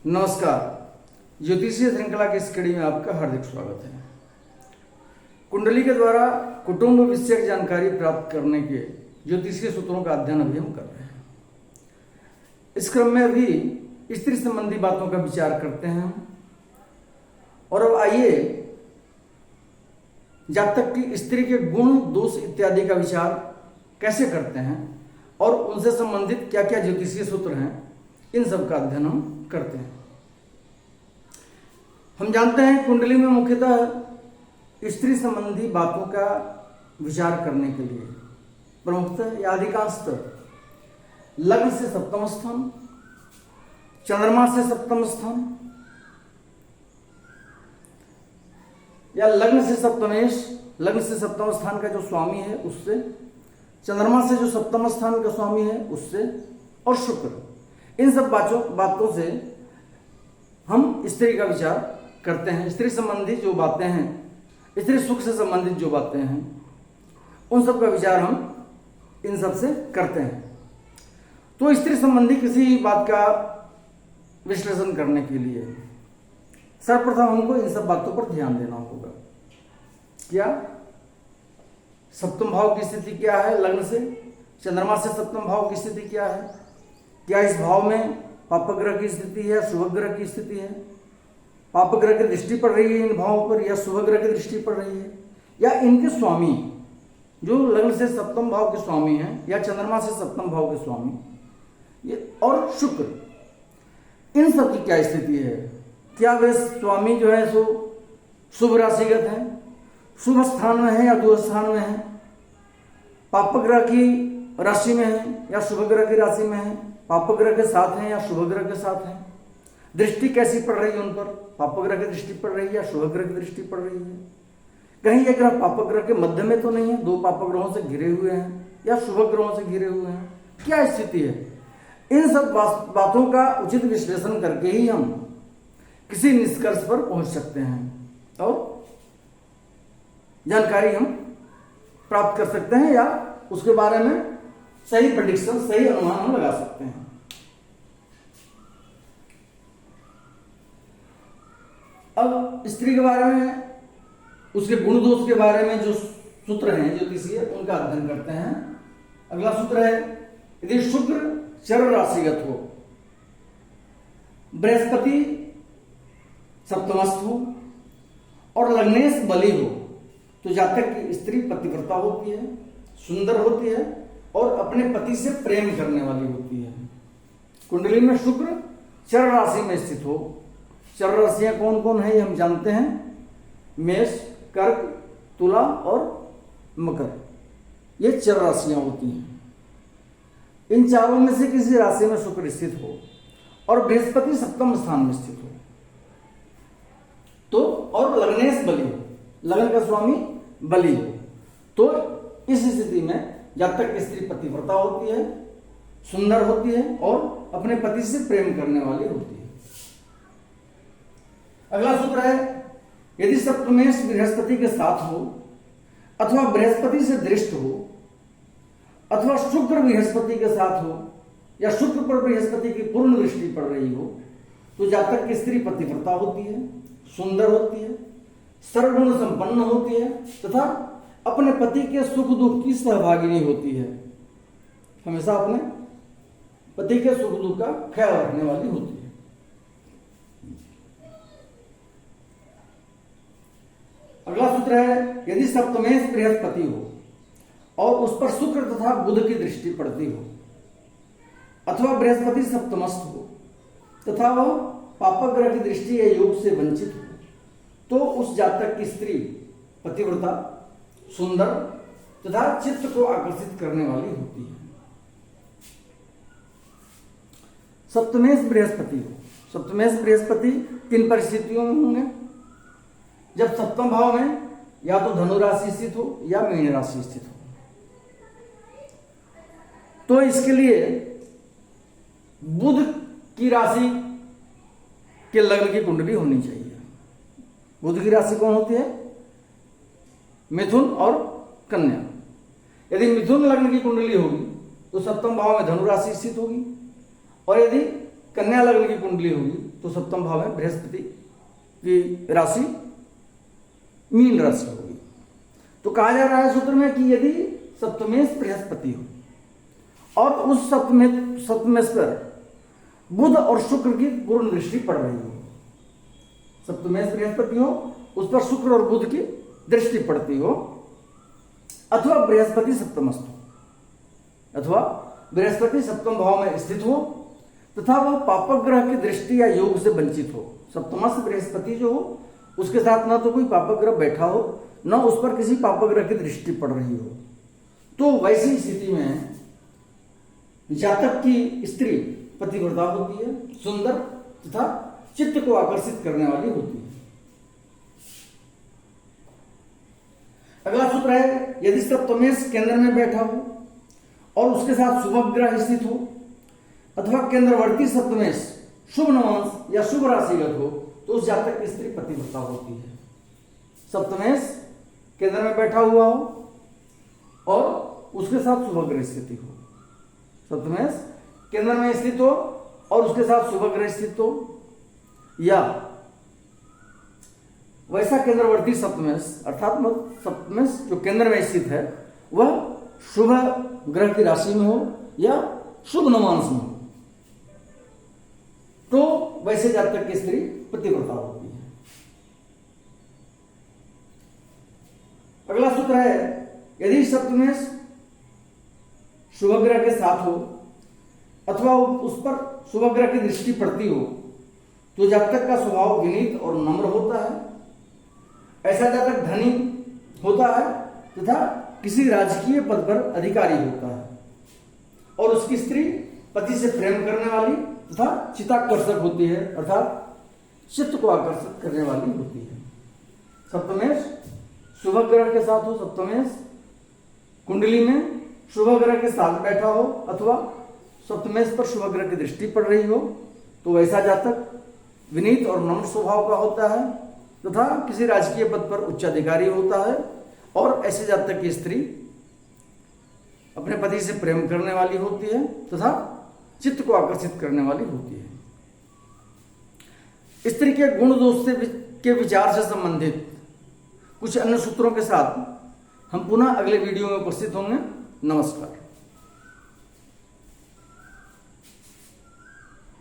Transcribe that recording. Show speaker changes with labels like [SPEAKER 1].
[SPEAKER 1] नमस्कार। ज्योतिषीय श्रृंखला की इस कड़ी में आपका हार्दिक स्वागत है। कुंडली के द्वारा कुटुंब विषयक जानकारी प्राप्त करने के ज्योतिषीय सूत्रों का अध्ययन अभी हम कर रहे हैं। इस क्रम में अभी स्त्री संबंधी बातों का विचार करते हैं और अब आइए जातक की स्त्री के गुण दोष इत्यादि का विचार कैसे करते हैं और उनसे संबंधित क्या क्या ज्योतिषीय सूत्र हैं, इन सब का अध्ययन हम करते हैं। हम जानते हैं कुंडली में मुख्यतः स्त्री संबंधी बातों का विचार करने के लिए प्रमुखतः या अधिकांशतः लग्न से सप्तम स्थान, चंद्रमा से सप्तम स्थान या लग्न से सप्तमेश, लग्न से सप्तम स्थान का जो स्वामी है उससे, चंद्रमा से जो सप्तम स्थान का स्वामी है उससे, और शुक्र, इन सब बातों से हम स्त्री का विचार करते हैं। स्त्री संबंधी जो बातें हैं, स्त्री सुख से संबंधित जो बातें हैं, उन सब का विचार हम इन सब से करते हैं। तो स्त्री संबंधी किसी बात का विश्लेषण करने के लिए सर्वप्रथम हमको इन सब बातों पर ध्यान देना होगा। क्या सप्तम भाव की स्थिति क्या है, लग्न से चंद्रमा से सप्तम भाव की स्थिति क्या है, क्या इस भाव में पापग्रह की स्थिति है, शुभग्रह की स्थिति है, पापग्रह की दृष्टि पड़ रही है इन भावों पर या शुभग्रह की दृष्टि पड़ रही है, या इनके स्वामी जो लग्न से सप्तम भाव के स्वामी हैं या चंद्रमा से सप्तम भाव के स्वामी, ये और शुक्र, इन सब की क्या स्थिति है। क्या वे स्वामी जो है सो शुभ राशिगत है, शुभ स्थान में है या दुष्ट स्थान में है, पापग्रह की राशि में है या शुभग्रह की राशि में है, पापग्रह के साथ हैं या शुभग्रह के साथ हैं, दृष्टि कैसी पड़ रही है उन पर, पापग्रह की दृष्टि पड़ रही है या शुभग्रह की दृष्टि पड़ रही है, कहीं ये ग्रह पापग्रह के मध्य में तो नहीं है, दो पापग्रहों से घिरे हुए हैं या शुभग्रहों से घिरे हुए हैं, क्या स्थिति है। इन सब बातों का उचित विश्लेषण करके ही हम किसी निष्कर्ष पर पहुंच सकते हैं और जानकारी हम प्राप्त कर सकते हैं या उसके बारे में सही प्रेडिक्शन, सही अनुमान हम लगा सकते हैं। अब स्त्री के बारे में, उसके गुण दोष के बारे में जो सूत्र हैं ज्योतिषीय, उनका अध्ययन करते हैं। अगला सूत्र है, यदि शुक्र चर राशिगत हो, बृहस्पति सप्तमस्थ हो और लग्नेश बली हो, तो जातक की स्त्री पतिव्रता होती है, सुंदर होती है और अपने पति से प्रेम करने वाली होती है। कुंडली में शुक्र चर राशि में स्थित हो, चर राशियां कौन कौन है ये हम जानते हैं, मेष, कर्क, तुला और मकर, ये चर राशियां होती हैं। इन चारों में से किसी राशि में शुक्र स्थित हो और बृहस्पति सप्तम स्थान में स्थित हो तो, और लग्नेश बली हो, लग्न का स्वामी बली हो, तो इस स्थिति में जातक की स्त्री पतिव्रता होती है, सुंदर होती है और अपने पति से प्रेम करने वाली होती है। अगला सूत्र है, यदि सप्तमेश बृहस्पति के साथ हो अथवा बृहस्पति से दृष्ट हो अथवा शुक्र बृहस्पति के साथ हो या शुक्र पर बृहस्पति की पूर्ण दृष्टि पड़ रही हो, तो जातक की स्त्री पतिव्रता होती है, सुंदर होती है, सर्वगुण संपन्न होती है तथा अपने पति के सुख दुख की सहभागिनी होती है, हमेशा अपने पति के सुख दुख का ख्याल रखने वाली होती है। अगला सूत्र है, यदि सप्तमेश बृहस्पति हो और उस पर शुक्र तथा बुध की दृष्टि पड़ती हो अथवा बृहस्पति सप्तमस्थ हो तथा वह पापग्रह की दृष्टि या योग से वंचित हो, तो उस जातक की स्त्री पतिव्रता, सुंदर तथा चित्त को आकर्षित करने वाली होती है। सप्तमेश बृहस्पति हो, सप्तमेश बृहस्पति किन परिस्थितियों में होंगे, जब सप्तम भाव में या तो धनु राशि स्थित हो या मीन राशि स्थित हो, तो इसके लिए बुध की राशि के लग्न की कुंडली होनी चाहिए। बुध की राशि कौन होती है, मिथुन और कन्या। यदि मिथुन लग्न की कुंडली होगी तो सप्तम भाव में धनु राशि स्थित होगी और यदि कन्या लग्न की कुंडली होगी तो सप्तम भाव में बृहस्पति की राशि मीन राशि होगी। तो कहा जा रहा है सूत्र में कि यदि सप्तमेश बृहस्पति हो और उस सप्तमेश पर बुध और शुक्र की पूर्ण दृष्टि पड़ रही हो, सप्तमेश बृहस्पति हो उस पर शुक्र और बुध की दृष्टि पड़ती हो, अथवा बृहस्पति सप्तमस्थ हो, अथवा बृहस्पति सप्तम भाव में स्थित हो तथा वह पापग्रह की दृष्टि या योग से वंचित हो। सप्तमस्थ बृहस्पति जो हो उसके साथ ना तो कोई पापग्रह बैठा हो न उस पर किसी पापग्रह की दृष्टि पड़ रही हो, तो वैसी स्थिति में जातक की स्त्री पतिव्रता होती है, सुंदर तथा चित्त को आकर्षित करने वाली होती है। अगला सूत्र है, यदि सप्तमेश केंद्र में बैठा हो और उसके साथ शुभ ग्रह स्थित हो अथवा केंद्रवर्ती सप्तमेश शुभ नवांश या शुभ राशिगत हो तो उस जातक की स्त्री पतिव्रता होती है। सप्तमेश केंद्र में बैठा हुआ हो और उसके साथ शुभ ग्रह स्थिति हो, सप्तमेश केंद्र में स्थित हो और उसके साथ शुभ ग्रह स्थित हो, या वैसा केंद्रवर्ती सप्तमेश अर्थात सप्तमेश जो केंद्र में स्थित है वह शुभ ग्रह की राशि में हो या शुभ नवांश में हो, तो वैसे जातक की स्त्री पतिव्रता होती है। अगला सूत्र है, यदि सप्तमेश शुभ ग्रह के साथ हो अथवा उस पर शुभ ग्रह की दृष्टि पड़ती हो तो जातक का स्वभाव विनीत और नम्र होता है। ऐसा जातक धनी होता है तथा किसी राजकीय पद पर अधिकारी होता है और उसकी स्त्री पति से प्रेम करने वाली तथा चित्ताकर्षक होती है, अर्थात चित्त को आकर्षित करने वाली होती है। सप्तमेश शुभ ग्रह के साथ हो, सप्तमेश कुंडली में शुभ ग्रह के साथ बैठा हो अथवा सप्तमेश पर शुभ ग्रह की दृष्टि पड़ रही हो तो वैसा जातक विनीत और नम्र स्वभाव का होता है तथा किसी राजकीय पद पर उच्चाधिकारी होता है और ऐसे जातक की स्त्री अपने पति से प्रेम करने वाली होती है तथा चित्त को आकर्षित करने वाली होती है। स्त्री के गुण दोष के विचार से संबंधित कुछ अन्य सूत्रों के साथ हम पुनः अगले वीडियो में उपस्थित होंगे। नमस्कार।